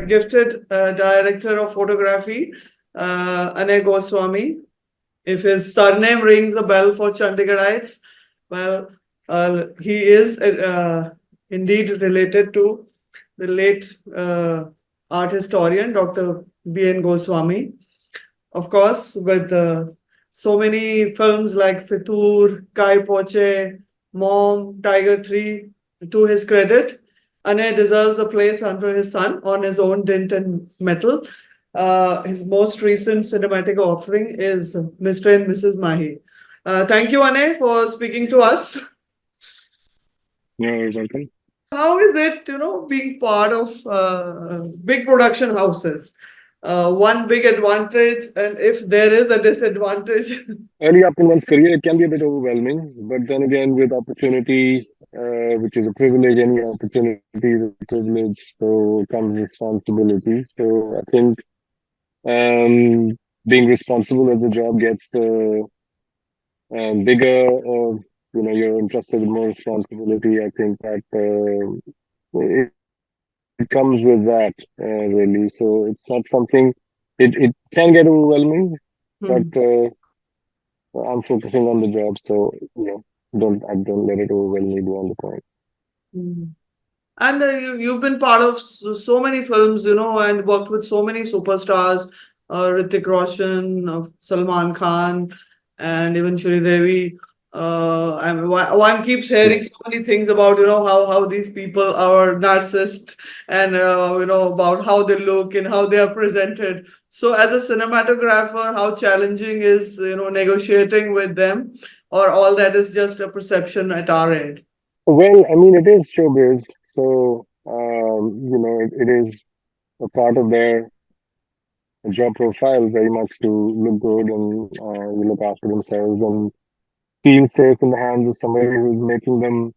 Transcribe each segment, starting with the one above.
gifted director of photography, Anay Goswamy. If his surname rings a bell for Chandigarhites, well, he is indeed related to the late art historian, Dr. B.N. Goswamy. Of course, with so many films like Fitur, Kai Poche, Mom, Tiger 3, to his credit, Anay deserves a place under his sun on his own dint and metal. His most recent cinematic offering is Mr and Mrs Mahi. Thank you, Anay, for speaking to us. You're welcome. How is it, being part of big production houses? One big advantage, and if there is a disadvantage. Early up in one's career, it can be a bit overwhelming, but then again, with opportunity, which is a privilege, any opportunity is a privilege, so comes responsibility. So I think being responsible as the job gets bigger, or you're entrusted with more responsibility. I think that it comes with that really. So it's not something. It can get overwhelming, but I'm focusing on the job, so I don't let it overwhelm me beyond the point. And you've been part of so many films, and worked with so many superstars, Hrithik Roshan, Salman Khan, and even Shri Devi. And one keeps hearing so many things about, how these people are narcissists, and, about how they look and how they are presented. So as a cinematographer, how challenging is, negotiating with them, or all that is just a perception at our end? Well, I mean, it is showbiz, so it is a part of their job profile very much to look good and look after themselves and feel safe in the hands of somebody who's making them,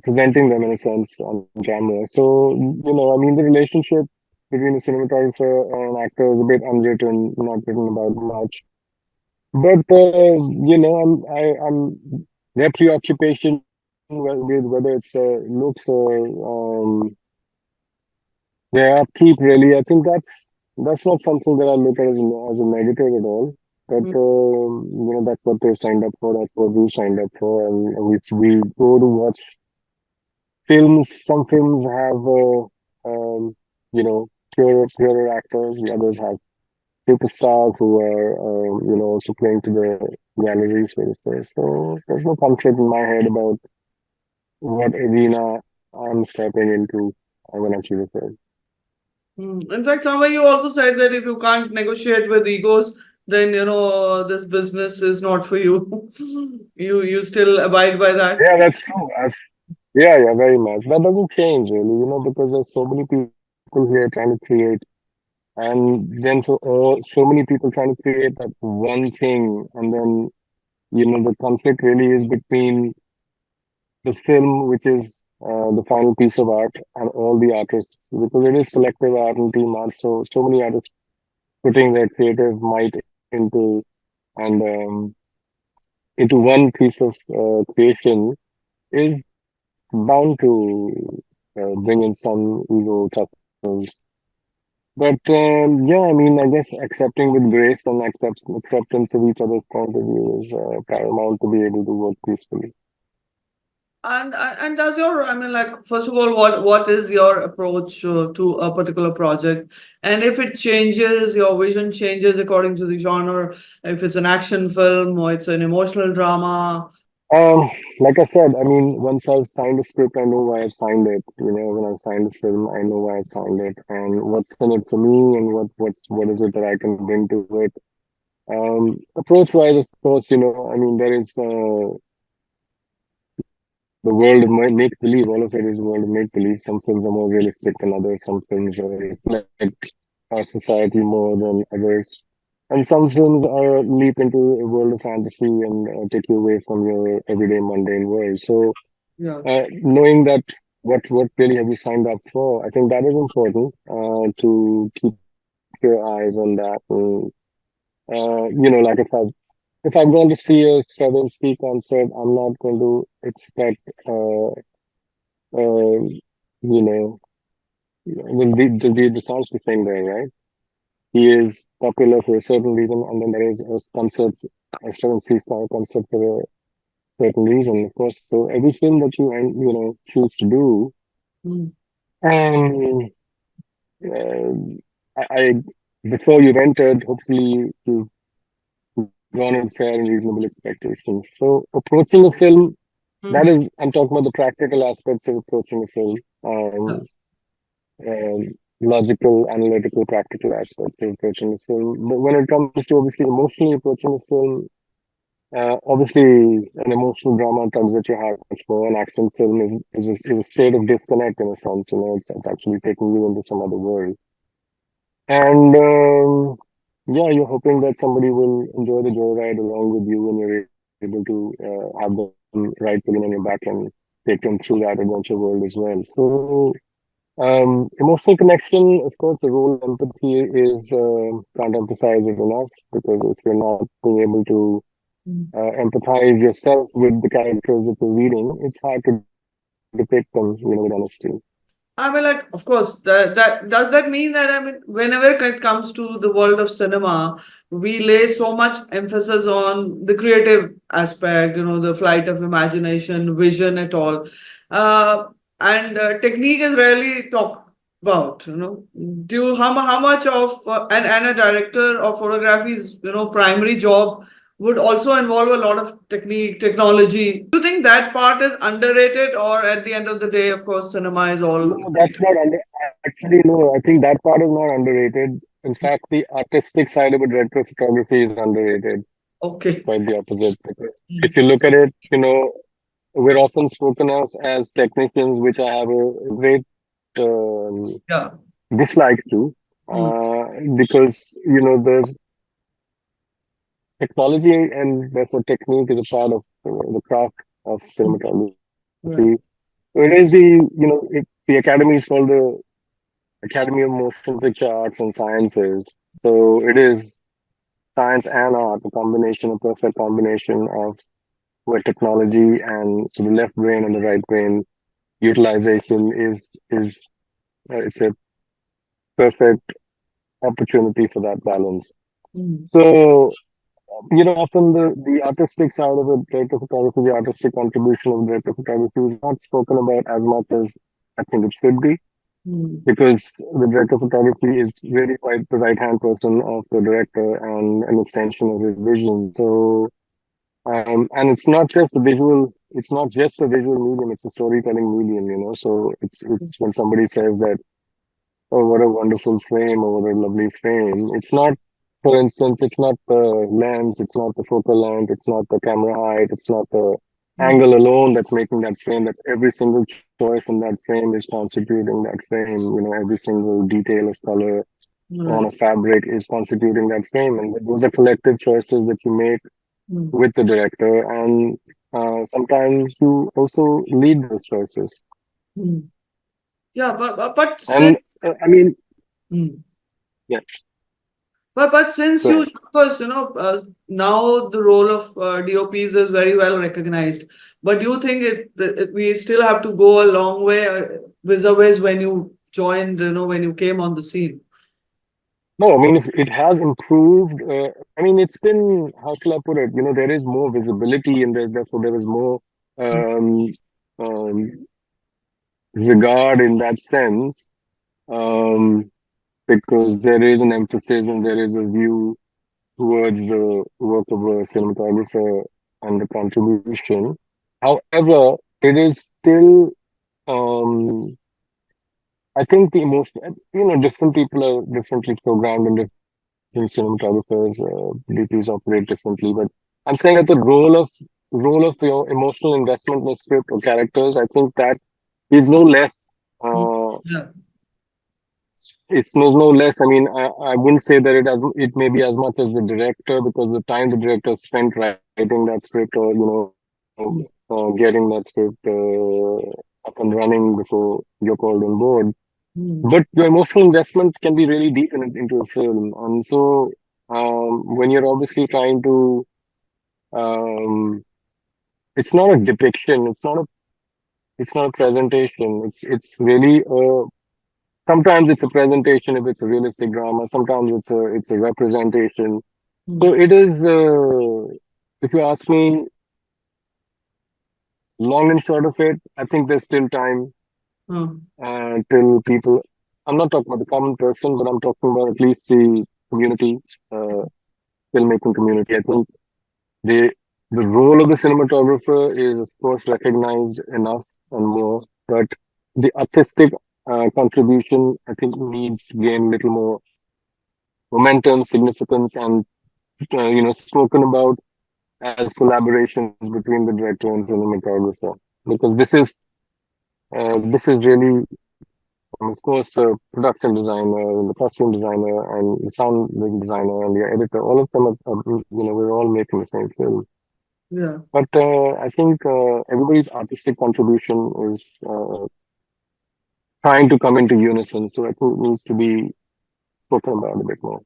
presenting them in a sense on camera. So, I mean, the relationship between a cinematographer and an actor is a bit unwritten, not written about much. But, I'm their preoccupation with whether it's looks or their upkeep, really. I think that's not something that I look at as a negative at all. But that's what they've signed up for. That's what we signed up for, and we go to watch films. Some films have purer actors. The others have superstars who are also playing to the galleries, so to say. So there's no conflict in my head about what arena I'm stepping into when I choose a film. In fact, somewhere you also said that if you can't negotiate with egos, then this business is not for you. You still abide by that. Yeah, that's true. Yeah, very much. That doesn't change really, because there's so many people here trying to create, and then so many people trying to create that one thing, and then the conflict really is between the film, which is the final piece of art, and all the artists, because it is selective art and team art. So many artists putting their creative might and into one piece of creation is bound to bring in some ego tussles. But yeah, I mean, I guess accepting with grace and acceptance of each other's point of view is paramount to be able to work peacefully. And does your, I mean, like, first of all, what is your approach to a particular project? And if it changes, your vision changes according to the genre, if it's an action film or it's an emotional drama. Like I said, I mean, once I've signed a script, I know why I've signed it. When I've signed a film, I know why I've signed it and what's in it for me and what is it that I can bring to it. Approach wise, of course, I mean, there is the world of make believe. All of it is a world of make believe. Some films are more realistic than others. Some films reflect our society more than others. And some films are leap into a world of fantasy and take you away from your everyday mundane world. So Yeah. knowing that what really have you signed up for, I think that is important to keep your eyes on that. And, like if I'm going to see a Stravinsky concert, I'm not going to expect you know the sounds the same there, right? He is popular for a certain reason, and then there is a concert, a certain C-star concert for a certain reason, of course. So every film that choose to do, mm, um, uh, I before you've entered, hopefully you've gone in fair and reasonable expectations. So approaching a film, that mm. is, I'm talking about the practical aspects of approaching a film. Yeah. Logical, analytical, practical aspects of approaching the film. But when it comes to obviously emotionally approaching the film, obviously an emotional drama tugs at your heart much more. An action film is a state of disconnect in a sense. It's actually taking you into some other world. And yeah, you're hoping that somebody will enjoy the joyride along with you, and you're able to have them ride pulling on your back and take them through that adventure world as well. So emotional connection, of course, the role of empathy is can't emphasize it enough because if you're not being able to Mm. empathize yourself with the characters that you're reading, it's hard to depict them, with honesty. I mean, like, of course, that does that mean that, I mean, whenever it comes to the world of cinema, we lay so much emphasis on the creative aspect, the flight of imagination, vision, at all, uh, and technique is rarely talked about. Do you, how much of and a director of photography's primary job would also involve a lot of technique, technology. Do you think that part is underrated, or at the end of the day, of course, cinema is all No, that's not under. Actually, no. I think that part is not underrated. In fact, the artistic side of a director of photography is underrated. okay? Quite the opposite. Because Mm. if you look at it, we're often spoken of as technicians, which I have a great Yeah. dislike to, Mm. because there's technology and therefore technique is a part of the craft of Mm. cinematography. Right. So it is the academy is called the Academy of Motion Picture Arts and Sciences. So it is science and art, a combination, a perfect combination of where technology and so the left brain and the right brain utilization is it's a perfect opportunity for that balance. Mm. So often the artistic side of it, director photography, the artistic contribution of director photography is not spoken about as much as I think it should be, Mm. because the director of photography is really quite the right hand person of the director and an extension of his vision. So, and it's not just a visual medium, it's a storytelling medium, So it's when somebody says that, oh, what a wonderful frame, or what a lovely frame. It's not, for instance, it's not the lens, it's not the focal length, it's not the camera height, it's not the Mm. angle alone that's making that frame. That's every single choice in that frame is constituting that frame. Every single detail of color on a Right. fabric is constituting that frame. And those are collective choices that you make Mm. with the director. And sometimes you also lead those choices. Mm. Yeah, but And since I mean, mm. yeah, But since go you, ahead. of course, now the role of DOPs is very well recognized. But do you think we still have to go a long way vis-a-vis when you joined, when you came on the scene? No, I mean, it has improved. I mean, it's been, how shall I put it? There is more visibility, and therefore there is more um, um, regard in that sense, um, because there is an emphasis and there is a view towards the work of a cinematographer and the contribution. However, it is still, um, I think the emotion, different people are differently programmed and different cinematographers, DPs operate differently. But I'm saying that the role of your emotional investment in the script or characters, I think that is no less. Mm. Uh, Yeah. it's no less. I mean, I wouldn't say that it may be as much as the director, because the time the director spent writing that script, or Mm. getting that script up and running before you're called on board. Mm. But your emotional investment can be really deep into a film, and so when you're obviously trying to, um, it's not a depiction, it's not a presentation. It's really a sometimes it's a presentation if it's a realistic drama. Sometimes it's a representation. Hmm. So it is. If you ask me, long and short of it, I think there's still time Hmm. till people. I'm not talking about the common person, but I'm talking about at least the community, uh, filmmaking community. I think the the role of the cinematographer is, of course, recognized enough and more, but the artistic contribution, I think, needs to gain a little more momentum, significance, and spoken about as collaborations between the director and cinematographer. Because this is really, of course, the production designer and the costume designer and the sound designer and the editor. All of them we're all making the same film. Yeah. But I think everybody's artistic contribution is trying to come into unison. So I think it needs to be spoken about a bit more.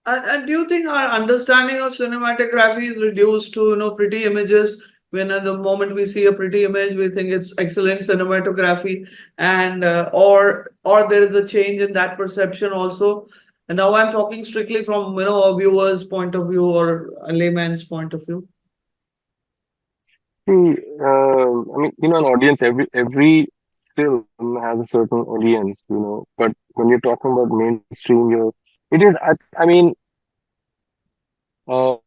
And do you think our understanding of cinematography is reduced to, pretty images? When at the moment we see a pretty image, we think it's excellent cinematography, and or there is a change in that perception also. And now I'm talking strictly from a viewer's point of view or a layman's point of view. See, I mean, an audience. Every film has a certain audience, But when you're talking about mainstream, it is. I mean, um,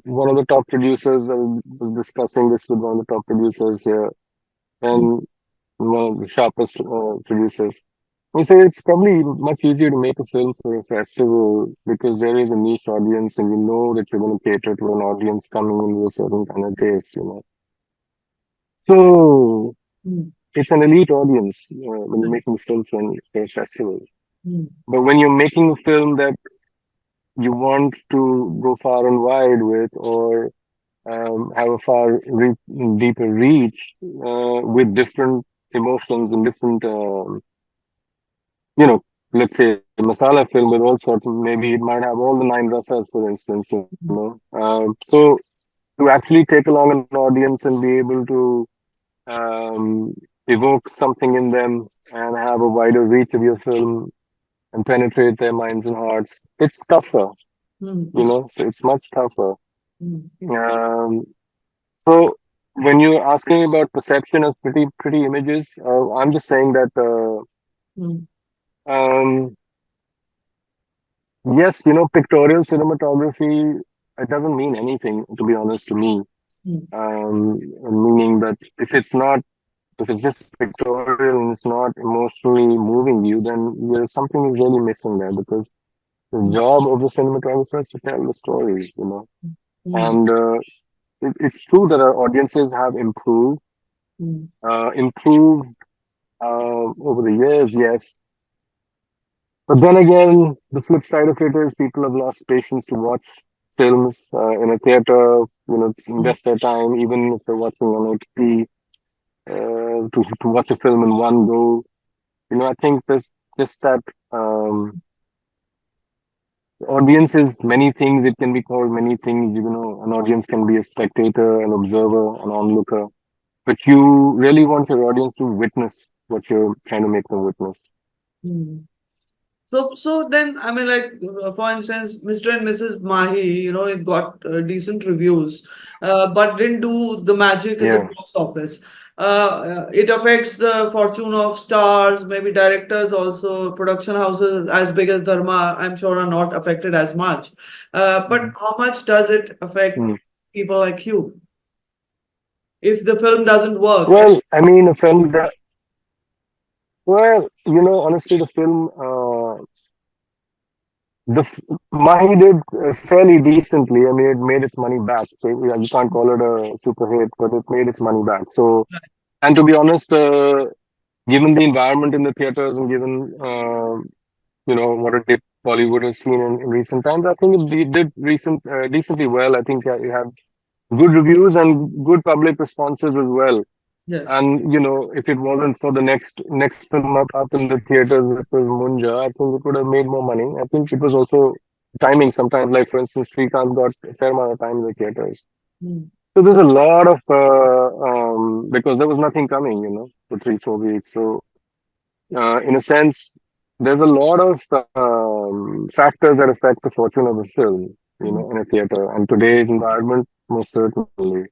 one of the top producers was discussing this with one of the top producers here, Mm, and one of the sharpest producers. He said it's probably much easier to make a film for a festival because there is a niche audience, and you know that you're going to cater to an audience coming in with a certain kind of taste. So mm, it's an elite audience when you're making films for a festival. mm, But when you're making a film that you want to go far and wide with, or have a deeper reach with different emotions and different, you know, let's say masala film with all sorts. Maybe it might have all the nine rasas, for instance. mm, So to actually take along an audience and be able to um, evoke something in them and have a wider reach of your film and penetrate their minds and hearts, it's tougher, mm, so it's much tougher. mm, Um, so when you're asking about perception of pretty images, I'm just saying that mm, um, yes, pictorial cinematography, it doesn't mean anything, to be honest, to me. mm, Meaning that if it's just pictorial and it's not emotionally moving you, then there's something is really missing there because the mm, job of the cinematographer is to tell the story. mm, And it's true that our audiences have mm, improved over the years, yes. But then again, the flip side of it is people have lost patience to watch films in a theater, to mm, invest their time, even if they're watching on OTT, to watch a film in one go. I think there's just that um, audience is many things. It can be called many things. An audience can be a spectator, an observer, an onlooker. But you really want your audience to witness what you're trying to make them witness. mm. So then, I mean, like, for instance, Mr. and Mrs. Mahi, it got decent reviews, but didn't do the magic in the Yeah. box office. It affects the fortune of stars, maybe directors also, production houses as big as Dharma, I'm sure are not affected as much. But Mhm. how much does it affect Mm. people like you if the film doesn't work? Well, I mean, a film that, well, honestly, the film, Mahi did fairly decently. I mean, it made its money back. So yeah, you can't call it a super hit, but it made its money back. So, and to be honest, given the environment in the theaters and given what a dip Bollywood has seen in recent times, I think it did decently well. I think you have good reviews and good public responses as well. Yes. And if it wasn't for the next film up in the theaters, which was Munja, I think it would have made more money. I think it was also timing. Sometimes, like for instance, Srikanth got a fair amount of time in the theaters. Mm. So there's a lot of because there was nothing coming, for 3 4 weeks. So in a sense, there's a lot of factors that affect the fortune of a film, Mm, in a theater. And today's environment, most certainly.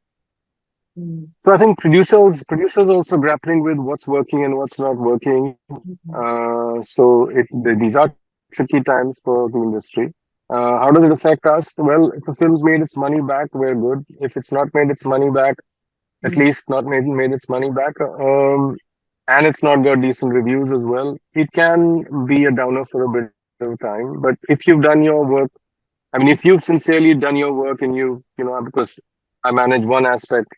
mm, So I think producers also grappling with what's working and what's not working. mm, These are tricky times for the industry. How does it affect us? Well, if a film's made its money back, we're good. If it's not made its money back, at mm, least not made its money back, and it's not got decent reviews as well, it can be a downer for a bit of time. But if you've done your work, I mean, if you've sincerely done your work and because I manage one aspect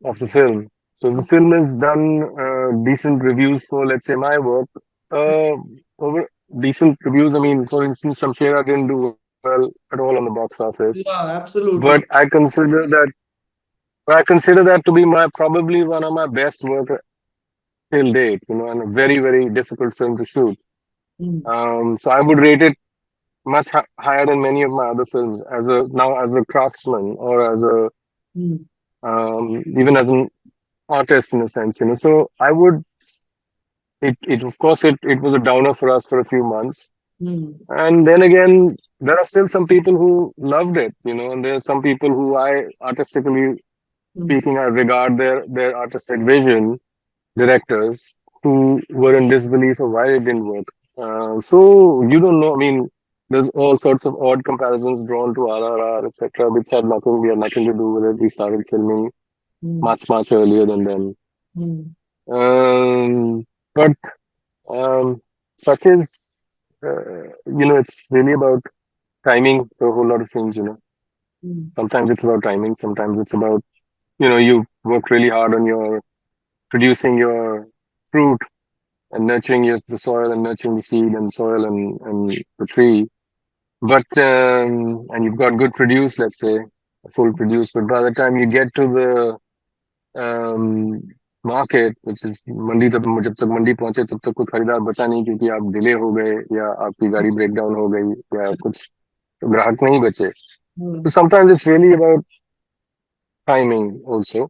of the film. So if the film has done decent reviews for, let's say, my work, uh, over decent reviews. I mean, for instance, Shamshera didn't do well at all on the box office, yeah, but absolutely. I consider that to be my probably one of my best work till date. And a very very difficult film to shoot. Mm, So I would rate it much higher than many of my other films as a craftsman or as a mm, even as an artist in a sense. So I would it of course it was a downer for us for a few months, mm, and then again there are still some people who loved it, and there are some people who I artistically mm, speaking I regard their artistic vision, directors who were in disbelief of why it didn't work. So you don't know. I mean, there's all sorts of odd comparisons drawn to RRR, etc., which had nothing. We had nothing to do with it. We started filming mm, much earlier than them. mm, But such is, it's really about timing for a whole lot of things. mm, Sometimes it's about timing. Sometimes it's about, you work really hard on your producing your fruit and nurturing the soil and nurturing the seed and soil and the tree. But and you've got good produce, let's say, full produce. But by the time you get to the market which is मंडी तक जब तक मंडी पहुंचे तब तक कोई खरीदार बचा नहीं क्योंकि आप डिले हो गए या आपकी गाड़ी ब्रेक डाउन हो गई या कुछ ग्राहक नहीं बचे. So mm, sometimes it's really about timing also.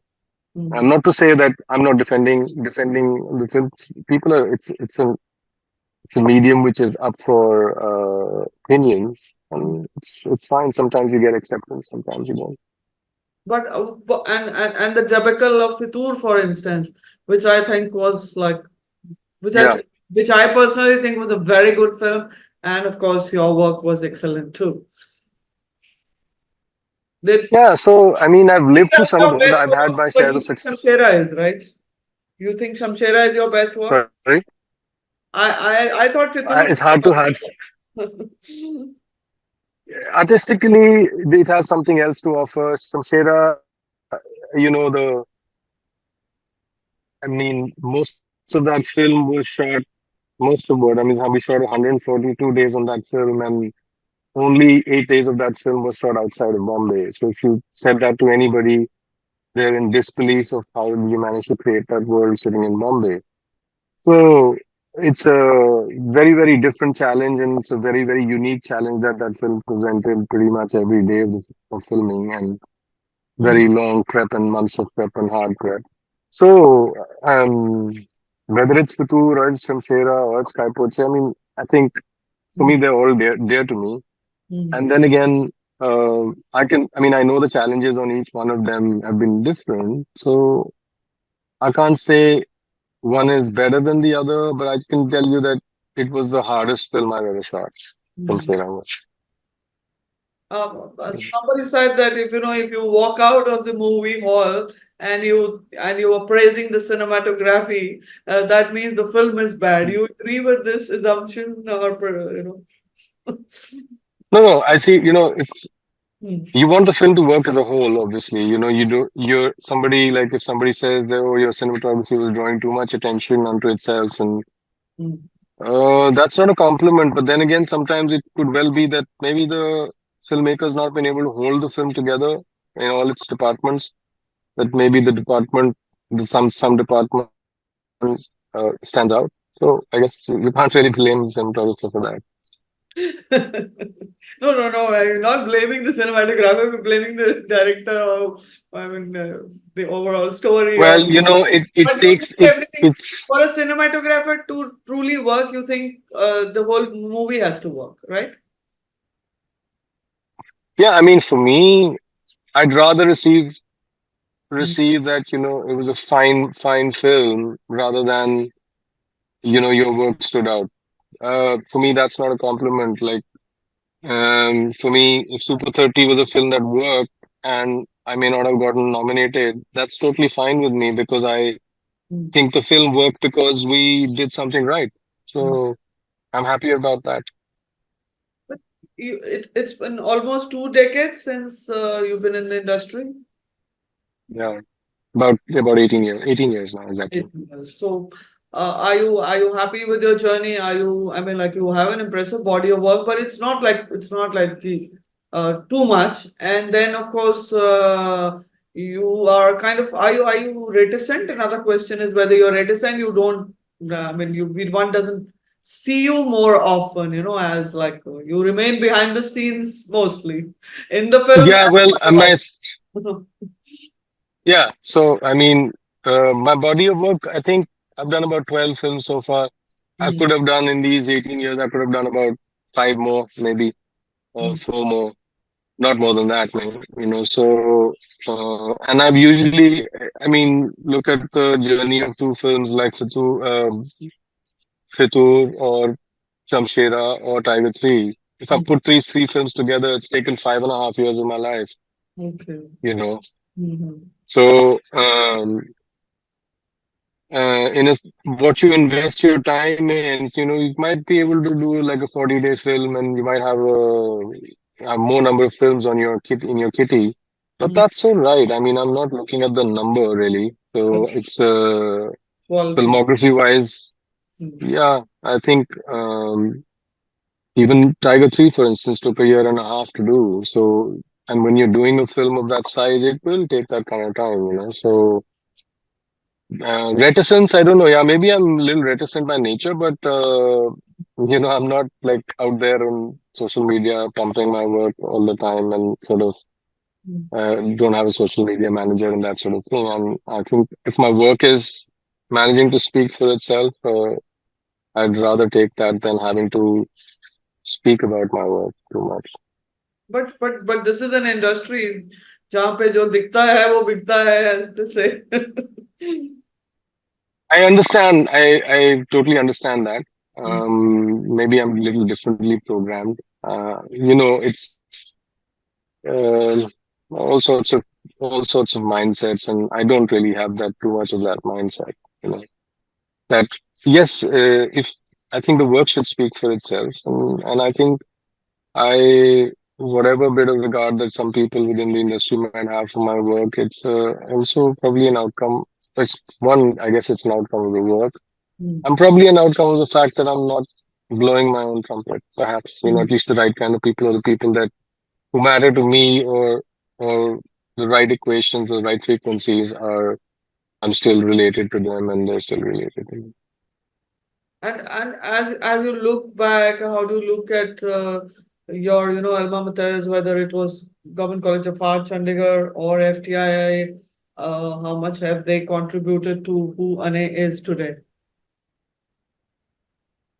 And mm, not to say that I'm not defending the film. People are it's a medium which is up for opinions, mm. and it's fine. Sometimes you get acceptance, sometimes you don't. But and the debacle of Fitur, for instance, which I think was like, which I Yeah. th- which I personally think was a very good film, and of course your work was excellent too. Did Yeah, so I mean, I've lived through That's some of your those. best I've work, had my but shares you of think success. Shamshera is, right? You think Shamshera is your best work? Sorry, I thought Fitur. it's hard to have. Artistically, it has something else to offer. Samsera, the I mean, most of that film was shot, most of it. I mean, we shot 142 days on that film, and only 8 days of that film was shot outside of Bombay. So if you said that to anybody, they're in disbelief of how you managed to create that world sitting in Bombay. So it's a very, very different challenge, and it's a very, very unique challenge that film presented pretty much every day of filming, and very long prep and months of prep and hard prep. So, whether it's Futur or it's Shamshera or it's Kai Poche, I mean, I think for me, they're all dear to me. And then again, I know the challenges on each one of them have been different. So I can't say one is better than the other, but I can tell you that it was the hardest film I've ever shot from Sriraam. Somebody said that if you walk out of the movie hall and you are praising the cinematography, that means the film is bad. You agree with this assumption, No, I see, it's Hmm, you want the film to work as a whole, obviously. You're somebody like if somebody says that, oh, your cinematography was drawing too much attention onto itself, and hmm, that's not a compliment. But then again, sometimes it could well be that maybe the filmmaker's not been able to hold the film together in all its departments. That maybe the department, some department stands out. So I guess you can't really blame the cinematographer for that. No. I'm not blaming the cinematographer. I'm blaming the director, or the overall story. Well, Or you know, it but do you takes think it everything it's for a cinematographer to truly work? You think the whole movie has to work, right? yeah, I mean, for me, I'd rather Mm, receive that, you know, it was a fine film rather than, you know, your work stood out. For me, that's not a compliment. Like, for me, if Super 30 was a film that worked and I may not have gotten nominated, that's totally fine with me because I mm, think the film worked because we did something right. mm. So I'm happy about that. But it's been almost 2 decades since you've been in the industry. Yeah, about 18 years now, exactly. It does. So, are you happy with your journey? Are you? I mean, like you have an impressive body of work, but it's not like too much. And then, of course, you are kind of. Are you reticent? Another question is whether you're reticent. You don't. I mean, one doesn't see you more often. As like you remain behind the scenes mostly in the films Yeah, well, and otherwise. yeah. So I mean, my body of work, I think I've done about 12 films so far. I Mm, could have done in these 18 years, I could have done about five more, maybe, or mm, four more, not more than that, man. You know, so, and I've usually, I mean, look at the journey of two films like Fitur or Shamshera or Tiger 3. If I mm. put these three films together, it's taken 5.5 years of my life, Okay. you know. Mhm. So, in a what you invest your time in, you know, you might be able to do like a 40 days film and you might have more number of films on your kit in your kitty. But Mm. that's all right. I mean, I'm not looking at the number really. So That's it's quality. filmography wise, Mm. yeah, I think even Tiger 3, for instance, took a year and a half to do. So, and when you're doing a film of that size, it will take that kind of time, you know. So, reticence, I don't know. Yeah, maybe I'm a little reticent by nature, but you know, I'm not like out there on social media pumping my work all the time and sort of Mm. don't have a social media manager and that sort of thing. And I think if my work is managing to speak for itself, I'd rather take that than having to speak about my work too much. But this is an industry जहाँ पे जो दिखता है वो बिकता है, as to say. I understand. I totally understand that. Mm, Maybe I'm a little differently programmed. You know, it's um all sorts of mindsets, and I don't really have that too much of that mindset. You know, that yes, if I think the work should speak for itself, and I think I whatever bit of regard that some people within the industry might have for my work, it's also probably an outcome. It's one, I guess, it's an outcome of the work. mm, I'm probably an outcome of the fact that I'm not blowing my own trumpet. Perhaps, you know, mm. at least the right kind of people or the people that who matter to me or the right equations, the right frequencies are I'm still related to them and they're still related to me. And as you look back, how do you look at your alma maters, whether it was Government College of Art, Chandigarh, or FTII? How much have they contributed to who Anay is today?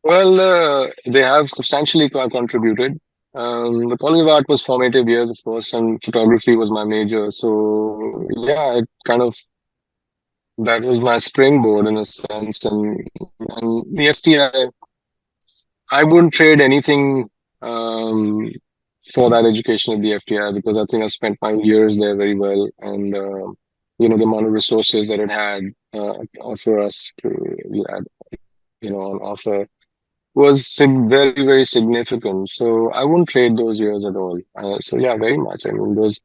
Well, they have substantially contributed. The College of Art was formative years, of course, and photography was my major. So yeah, it kind of that was my springboard in a sense, and the FTI I wouldn't trade anything um, for that education at the FTI because I think I spent my years there very well, and you know the amount of resources that it had for us to you know on offer was very significant. So I wouldn't trade those years at all. So yeah, very much. I mean, those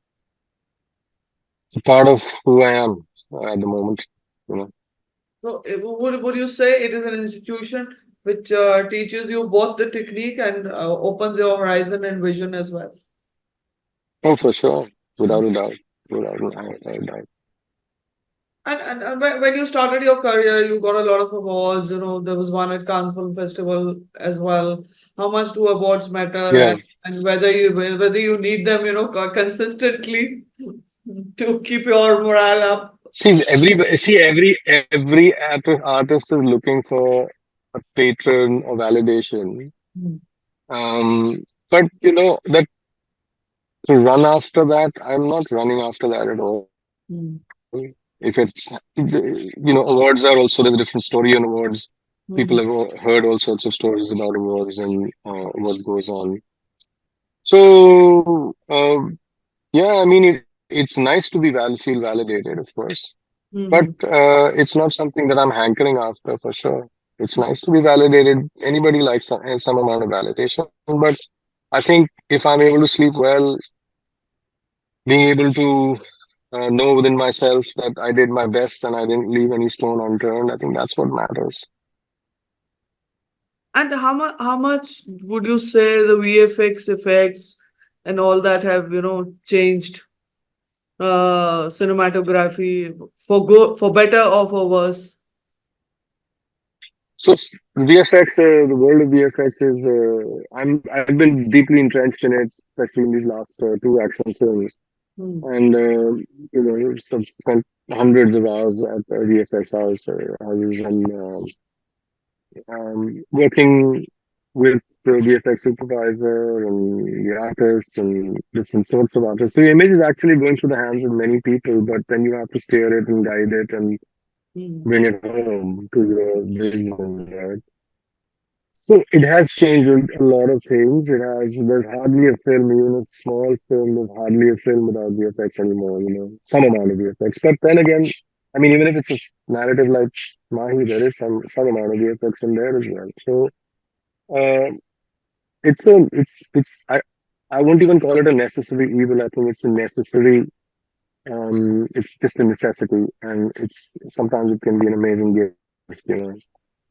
are part of who I am at the moment. You know. So, would you say it is an institution which teaches you both the technique and opens your horizon and vision as well? Oh, for sure, Mm. without a doubt, without a doubt. And when you started your career, you got a lot of awards. There was one at Cannes Film Festival as well. How much do awards matter, Yeah. and whether you need them, consistently to keep your morale up? See, every artist is looking for a patron or validation. Mm, But that to run after that, I'm not running after that at all. mm, If awards are also, there's a different story on awards. People have mm, heard all sorts of stories about awards and what goes on. So, yeah, I mean, it's nice to feel validated, of course, but mm, it's not something that I'm hankering after for sure. It's nice to be validated. Anybody likes some amount of validation, but I think if I'm able to sleep well, being able to know within myself that I did my best and I didn't leave any stone unturned, I think that's what matters. And how much would you say the VFX effects and all that have changed cinematography for good, for better or for worse? So VFX, the world of VFX is, I've been deeply entrenched in it, especially in these last two action films, Hmm, and spent hundreds of hours at VFX houses and working with the VFX supervisor and the artists and different sorts of artists. So the image is actually going through the hands of many people, but then you have to steer it and guide it and hmm, bring it home to your vision, right? So it has changed a lot of things. There's hardly a film, even a small film, there's hardly a film without VFX anymore, some amount of VFX. But then again, I mean, even if it's a narrative like Mahi, there is some amount of VFX in there as well. So, uh, I won't even call it a necessary evil. I think it's a necessary, it's just a necessity. And sometimes it can be an amazing gift.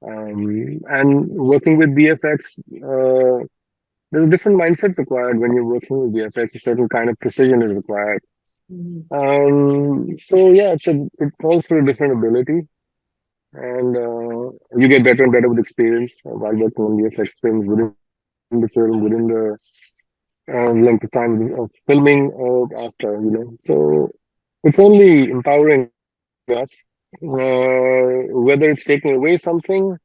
And working with VFX, there's a different mindset required when you're working with VFX. A certain kind of precision is required. hmm, So yeah, it calls for a different ability, and you get better and better with experience while working on VFX films within the film, within the length of time of filming or after. So it's only empowering us. Whether it's taking away something,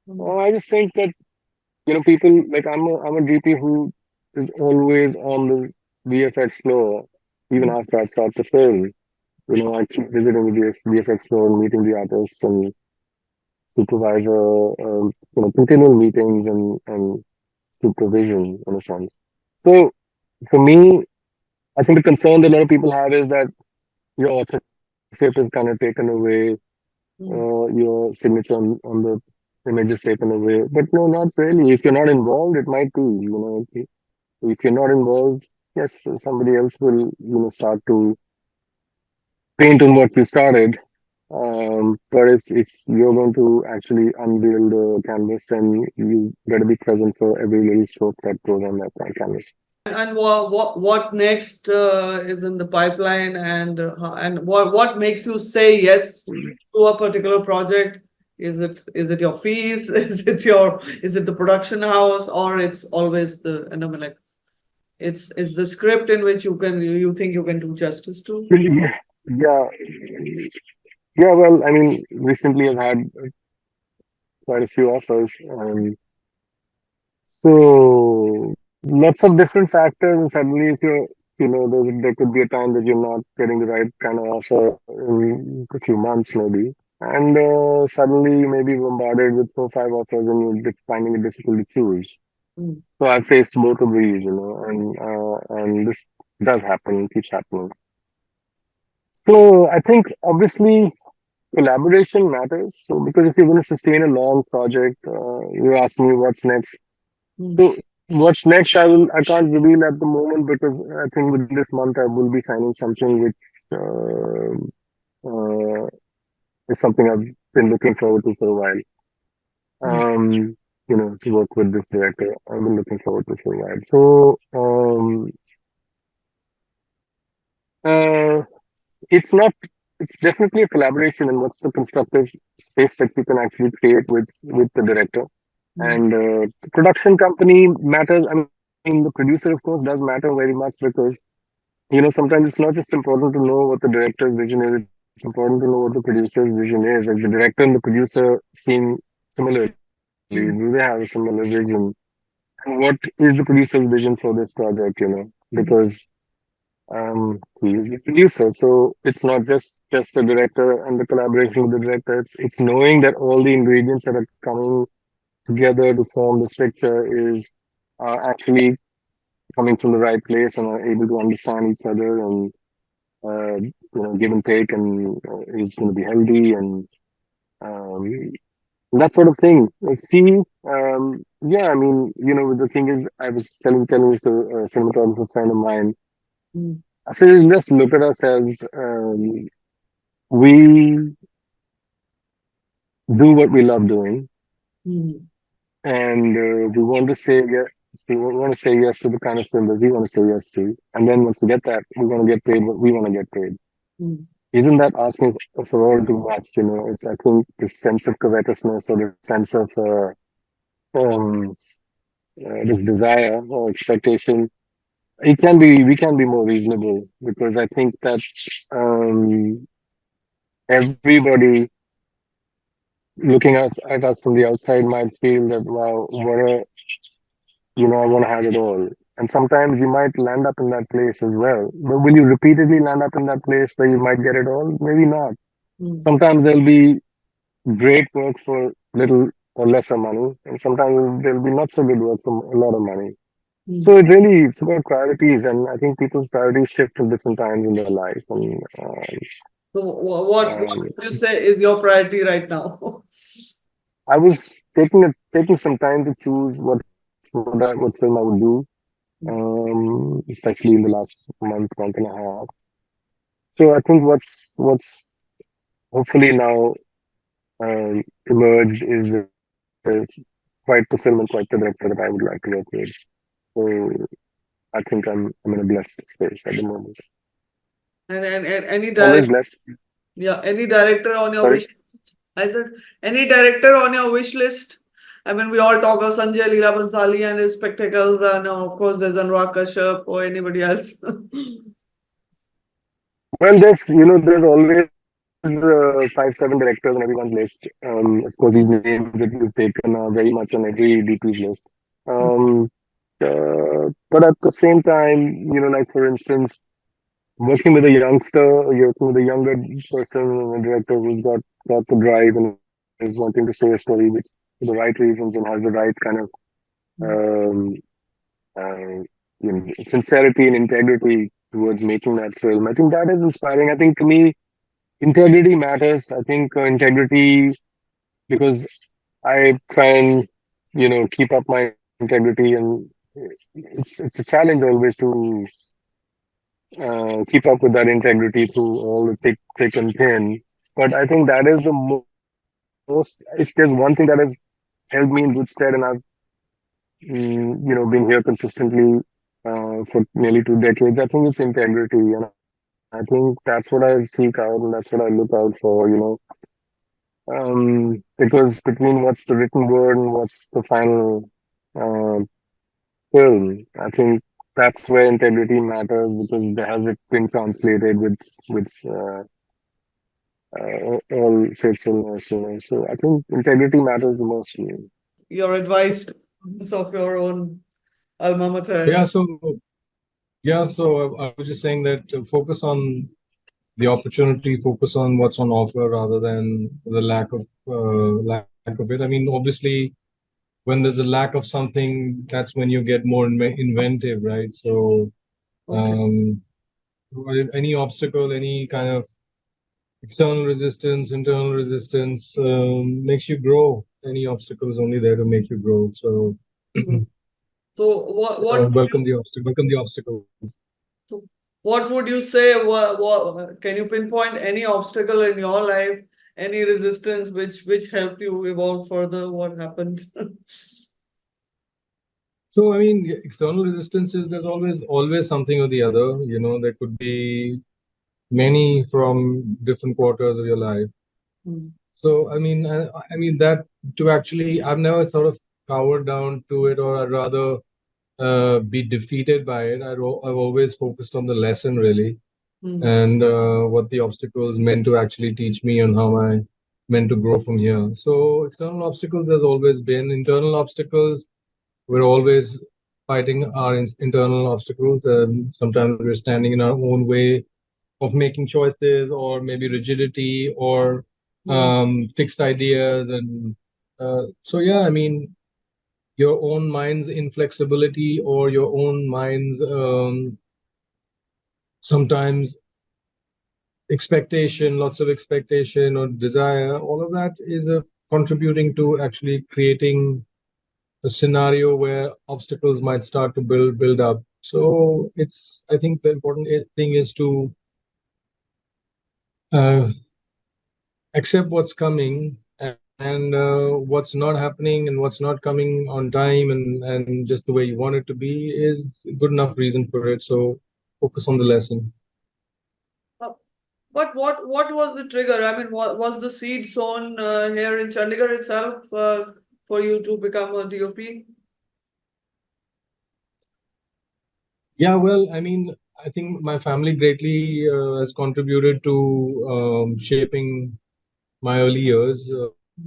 I just think that people like I'm a DP who is always on the VFX floor, even hmm, after I've shot the film. I keep visiting the VFX floor and meeting the artists and supervisor, continual meetings and supervision in a sense. So for me, I think the concern that a lot of people have is that your authorship is kind of taken away, hmm. your signature on the image is taken away. But no, not really. If you're not involved, it might be. If you're not involved, yes, somebody else will, start to paint on what you started. But if you're going to actually unveil the canvas, then you better be present for every little stroke that goes on that canvas. And what next is in the pipeline, and what makes you say yes to a particular project? Is it your fees? Is it the production house, or it's always the like it's the script in which you think you can do justice to? Yeah, yeah, yeah. Well, I mean, recently I've had quite a few offers, so lots of different factors, and suddenly, if there could be a time that you're not getting the right kind of offer in a few months, maybe, and suddenly you may be bombarded with 4 or 5 offers, and you're finding it difficult to choose. Mm, So I've faced both of these, and this does happen, keeps happening. So I think obviously collaboration matters. So because if you're going to sustain a long project, you're asking me what's next. mm, So what's next, I can't reveal at the moment because I think within this month I will be signing something which uh, is something I've been looking forward to for a while. mm, To work with this director, I've been looking forward to for a while. So uh, it's not. it's definitely a collaboration, and what's the constructive space that you can actually create with the director. Mm, And the production company matters. I mean, the producer, of course, does matter very much because sometimes it's not just important to know what the director's vision is. It's important to know what the producer's vision is. Like the director and the producer seem similarly. Do they have a mm, similar vision? And what is the producer's vision for this project? Because mm, he is the producer, so it's not just the director and the collaboration with the director. It's knowing that all the ingredients that are coming together to form this picture is actually coming from the right place and are able to understand each other and give and take and is going to be healthy and um, that sort of thing. See, yeah, I mean, the thing is, I was telling this to a cinematographer friend of mine. mm, I said, let's look at ourselves. We do what we love doing, mm, and we want to say yes. We want to say yes to the kind of film that we want to say yes to, and then once we get that, we want to get paid what we want to get paid. mm, Isn't that asking for all too much? It's I think this sense of covetousness or the sense of um, this desire or expectation. We can be more reasonable because I think that um, everybody looking at us from the outside might feel that wow, what a I want to have it all. And sometimes you might land up in that place as well. But will you repeatedly land up in that place where you might get it all? Maybe not. mm, Sometimes there'll be great work for little or lesser money, and sometimes there'll be not so good work for a lot of money. mm. So it's about priorities, and I think people's priorities shift at different times in their life. And So what um, would you say is your priority right now? I was taking some time to choose what film I would do, especially in the last month and a half. So I think what's hopefully now emerged is quite the film and quite the director that I would like to work with. So I think I'm in a blessed space at the moment. And any Always direct, blessed. yeah, any director on your Sorry. wish? I said, any director on your wish list? I mean, we all talk of Sanjay Leela Bhansali and his spectacles, and of course, there's Anurag Kashyap or anybody else. Well, there's always 5, 7 directors on everyone's list. Of course, these names that you've taken are very much on every DP's list. Um, but at the same time, like for instance, working with a youngster, working with a younger person, a director who's got the drive and is wanting to say a story for the right reasons and has the right kind of um, uh, sincerity and integrity towards making that film. I think that is inspiring. I think to me, integrity matters. I think integrity because I try and keep up my integrity, and it's a challenge always to keep up with that integrity through all the thick and thin. But I think that is the most. If there's one thing that has held me in good stead, and I've been here consistently for nearly 2 decades, I think it's integrity, and I think that's what I seek out and that's what I look out for. Because between what's the written word and what's the final uh, film, I think that's where integrity matters because there has it been translated with all faithfulness. So I think integrity matters the most to me. Your advice to students of your own alma mater. Yeah, I was just saying that focus on the opportunity, focus on what's on offer rather than the lack of it. I mean, obviously, when there's a lack of something, that's when you get more inventive, right? So, Okay. um, any obstacle, any kind of external resistance, internal resistance makes you grow. Any obstacle is only there to make you grow. So, Mm. So what would you welcome the obstacles. so what would you say? What can you pinpoint any obstacle in your life, any resistance which helped you evolve further? What happened? So, I mean, external resistance is there's always something or the other. There could be many from different quarters of your life. Mm. So I mean that to actually, I've never sort of cowered down to it, or I'd rather be defeated by it. I've always focused on the lesson really, Mm. and what the obstacles meant to actually teach me, and how I meant to grow from here. So external obstacles there's always been. Internal obstacles, we're always fighting our internal obstacles, and sometimes we're standing in our own way of making choices, or maybe rigidity, or fixed ideas. And so yeah, I mean, your own mind's inflexibility, or your own mind's sometimes expectation, lots of expectation or desire, all of that is contributing to actually creating a scenario where obstacles might start to build up. So it's, I think the important thing is to uh, accept what's coming, and what's not happening, and what's not coming on time, and just the way you want it to be is good enough reason for it. So focus on the lesson. Uh, But what was the trigger? I mean, what was the seed sown here in Chandigarh itself for you to become a DOP? Yeah, well, I mean, I think my family greatly has contributed to shaping my early years,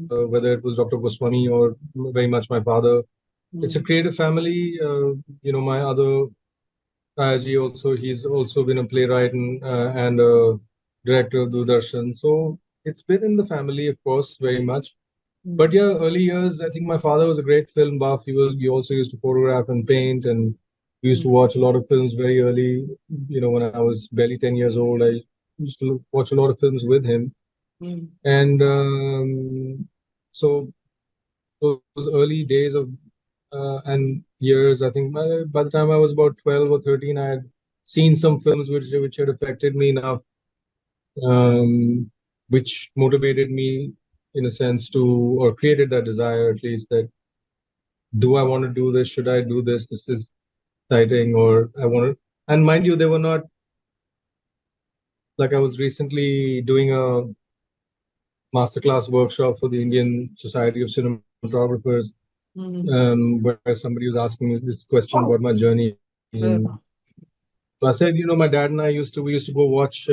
whether it was Dr. Goswami or very much my father. It's a creative family. My other Tayaji also, he's also been a playwright and a director of Doordarshan. So it's been in the family, of course, very much. But yeah, early years, I think my father was a great film buff. He also used to photograph and paint, and we used to watch a lot of films very early. When I was barely 10 years old, I used to watch a lot of films with him. And so those early days of and years, I think by the time I was about 12 or 13, I had seen some films which had affected me enough, which motivated me in a sense to, or created that desire at least, that do I want to do this? Should I do this? This is exciting, or I want to. And mind you, they were not like, I was recently doing a masterclass workshop for the Indian Society of Cinematographers, where somebody was asking me this question about my journey. And so I said, my dad and I we used to go watch.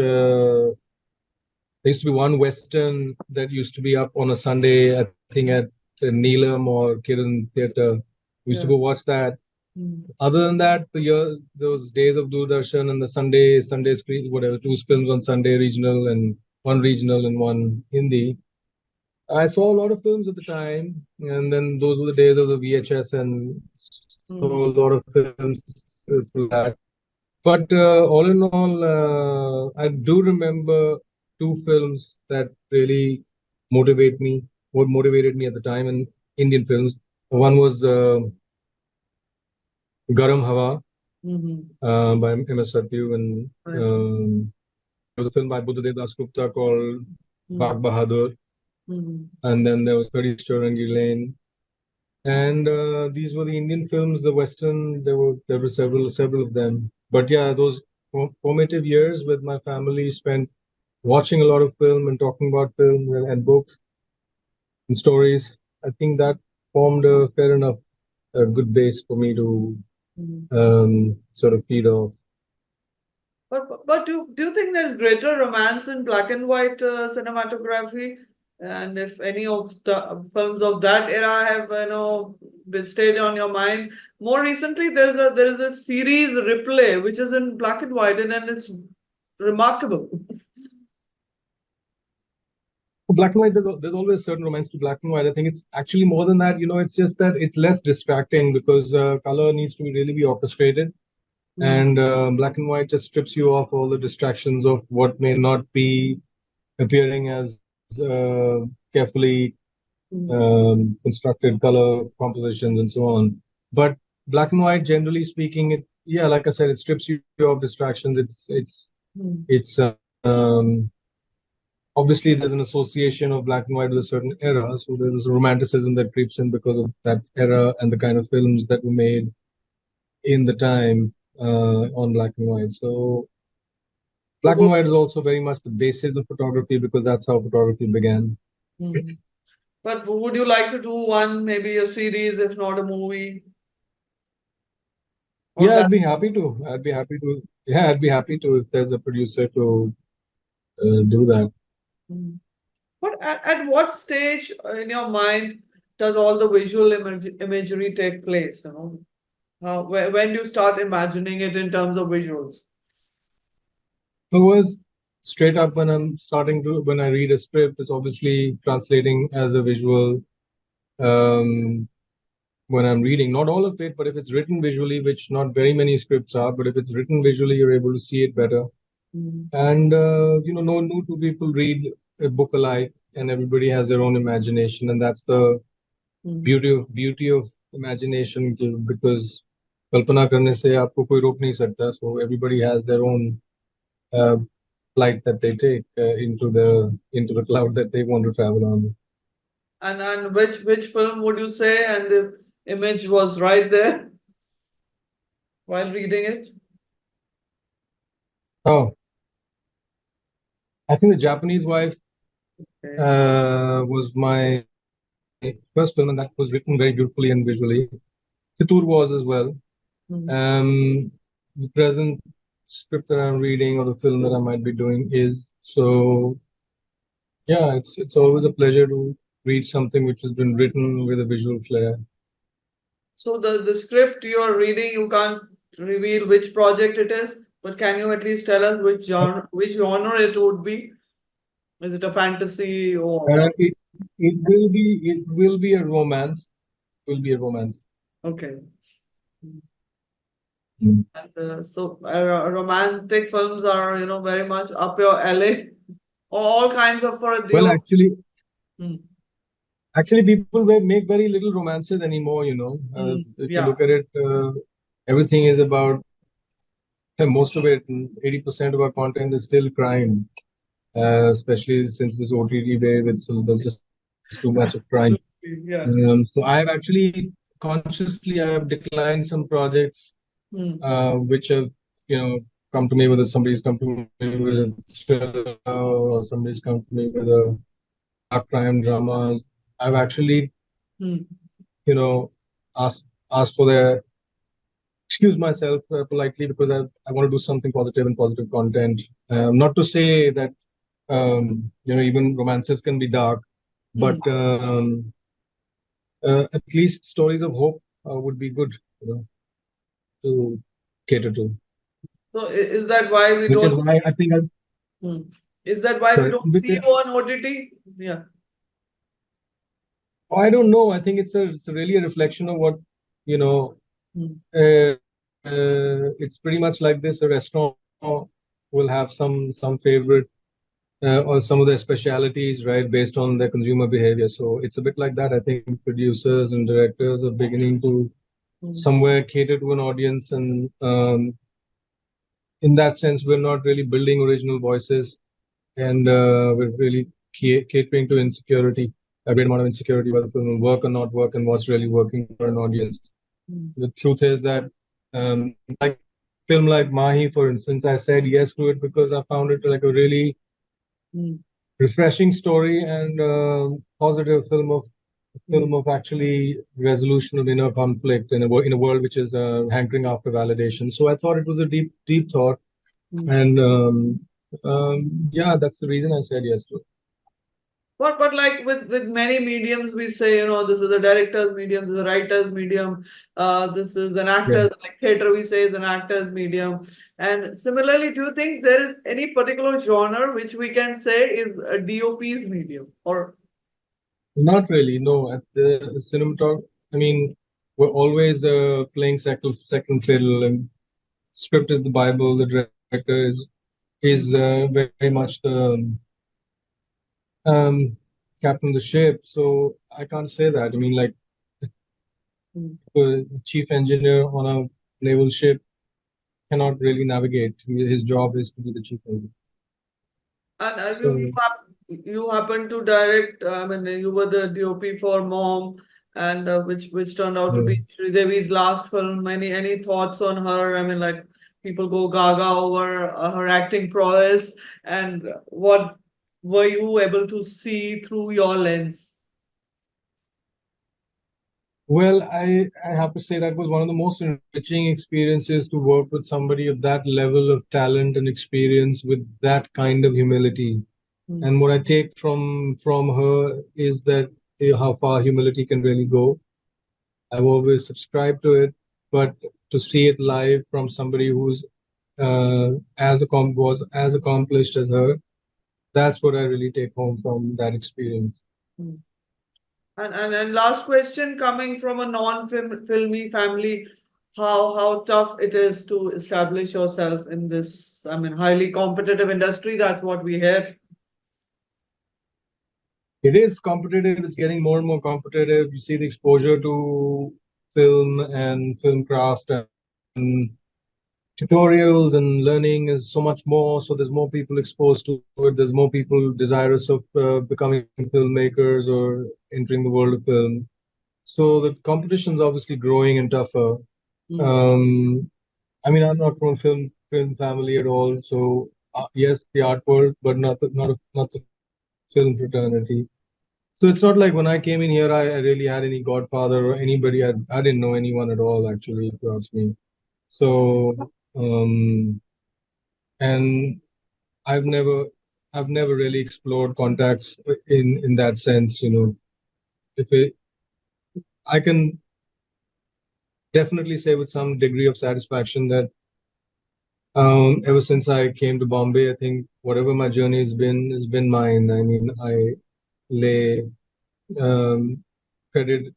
There used to be one Western that used to be up on a Sunday, I think at Neelam or Kiran Theatre. We used to go watch that. Other than that, those days of Doordarshan and the Sunday screen, whatever, two films on Sunday, regional and one Hindi. I saw a lot of films at the time, and then those were the days of the VHS, and saw a lot of films through that. But all in all, I do remember two films that really motivated me at the time, in Indian films. One was Garam Hawa by M.S. Satyu, and there was a film by Buddhadev Das Gupta called Bag Bahadur, and then there was 30 Charangi Lane. And these were the Indian films, the Western. There were several of them. But yeah, those formative years with my family spent watching a lot of film and talking about film and books and stories. I think that formed a fair enough good base for me to sort of feed off. But do you think there's greater romance in black and white cinematography? And if any of the films of that era have been stayed on your mind, more recently there is a series Replay which is in black and white, and it's remarkable. For black and white, there's always certain romance to black and white. I think it's actually more than that. It's just that it's less distracting, because color needs to really be orchestrated. And black and white just strips you off all the distractions of what may not be appearing as carefully constructed color compositions and so on. But black and white, generally speaking, like I said, it strips you of distractions. It's obviously there's an association of black and white with a certain era, so there's this romanticism that creeps in because of that era and the kind of films that were made in the time on black and white. So Black and white is also very much the basis of photography because that's how photography began. Mhm. But would you like to do one, maybe a series, if not a movie? Or Yeah, that? I'd be happy to. I'd be happy to. Yeah, I'd be happy to if there's a producer to do that. Mhm. But at what stage in your mind does all the visual imagery take place? You know, when do you start imagining it in terms of visuals? So was straight up when I'm starting to when I read a script, it's obviously translating as a visual um, when I'm reading. Not all of it, but if it's written visually, which not very many scripts are, but if it's written visually, you're able to see it better. Mhm. And no two people read a book alike, and everybody has their own imagination, and that's the Mhm. beauty of imagination because कल्पना करने से आपको कोई रोक नहीं सकता. So everybody has their own uh, flight that they take into the cloud that they want to travel on. And which film would you say, and the image was right there while reading it? Oh, I think The Japanese Wife Okay. was my first film, and that was written very beautifully and visually. Chittoor was as well. Mhm. The present script that I'm reading or the film that I might be doing is so. Yeah, it's always a pleasure to read something which has been written with a visual flair. So the script you are reading, you can't reveal which project it is, but can you at least tell us which genre it would be? Is it a fantasy or what? It will be a romance. Will be a romance. Okay. Mm. And so romantic films are, very much up your alley. All kinds of for a Well, duo. Hmm. actually, people make very little romances anymore. If you Yeah. look at it, everything is about most of it. 80% of our content is still crime, especially since this OTT wave. There's just too much of crime. Yeah. So I have actually consciously I have declined some projects Hmm. which have come to me whether somebody's come to me with a thriller or somebody's come to me with a dark crime dramas. I've actually Hmm. you know asked for their excuse myself politely because I want to do something positive and positive content. Not to say that even romances can be dark, but at least stories of hope would be good, to cater to. So is that why we Which is don't why see? I think I Hmm. Is that why we sorry, don't see you on OTT? Yeah. I don't know. I think it's really a reflection of what you know. Hmm. It's pretty much like this. A restaurant will have some favorite or some of their specialities, right, based on their consumer behavior. So it's a bit like that. I think producers and directors are beginning to Hmm. somewhere cater to an audience, and in that sense, we're not really building original voices, and we're really catering to insecurity, a great amount of insecurity whether the film will work or not work, and what's really working for an audience. Hmm. The truth is that, like film like Mahi, for instance, I said yes to it because I found it like a really Hmm. refreshing story and positive Hmm. film of actually resolution of inner conflict in a world which is hankering after validation. So I thought it was a deep thought, Hmm. and yeah, that's the reason I said yes to it. But like with many mediums, we say, this is a director's medium, this is a writer's medium, this is an Yeah. actor's, like theater, we say is an actor's medium. And similarly, do you think there is any particular genre which we can say is a DOP's medium? Or Not really, no. At the cinematography, I mean, we're always playing second fiddle, and script is the Bible. The director is very much the um, captain of the ship. So I can't say that. I mean, like the chief engineer on a naval ship cannot really navigate. His job is to be the chief engineer. and So you happen to direct. I mean, you were the DOP for Mom, and which turned out to yeah. be Devi's last film. Any thoughts on her? I mean, like people go gaga over her acting prowess, and what were you able to see through your lens? Well, I have to say that was one of the most enriching experiences to work with somebody of that level of talent and experience with that kind of humility. And what I take from her is that how far humility can really go. I've always subscribed to it, but to see it live from somebody who's was as accomplished as her, that's what I really take home from that experience. And last question, coming from a non-filmy family, how tough it is to establish yourself in this, I mean, highly competitive industry. That's what we hear. It is competitive. It's getting more and more competitive. You see the exposure to film and film craft and tutorials and learning is so much more. So there's more people exposed to it. There's more people desirous of becoming filmmakers or entering the world of film. So the competition is obviously growing and tougher. I mean, I'm not from a film family at all. So yes, the art world, but not the film fraternity. So it's not like when I came in here, I really had any godfather or anybody. I didn't know anyone at all, actually, if you ask me. So, and I've never, I've never really explored contacts in that sense. You know, if it, I can definitely say with some degree of satisfaction that ever since I came to Bombay, I think whatever my journey has been mine. I mean, I lay credit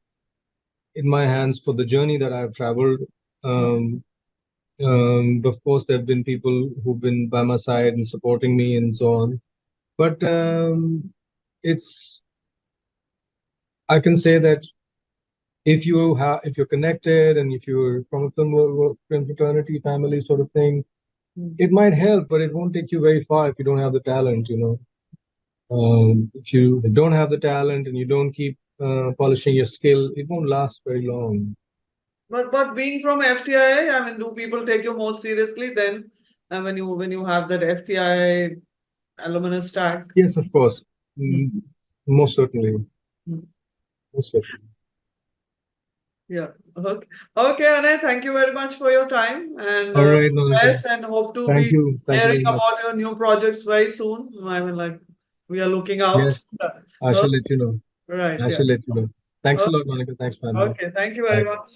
in my hands for the journey that I've traveled. Of course, there have been people who've been by my side and supporting me and so on. But it's I can say that if you're connected and if you're from a film fraternity family sort of thing, it might help, but it won't take you very far if you don't have the talent. You know, if you don't have the talent and you don't keep polishing your skill, it won't last very long. But being from FTI, I mean, do people take you more seriously then when you have that FTI alumnus tag? Yes, of course. Most certainly. Most certainly. Yeah. Okay. Okay, Anay, thank you very much for your time and All right, Monica. and hope to Thank be you. Thank you hearing very much. about your new projects very soon. I mean, like, we are looking out. Yes, I shall let you know. Right. I Yeah. shall let you know. Thanks a lot, Monica. Thanks for having me. Okay. Thank you very Bye. much.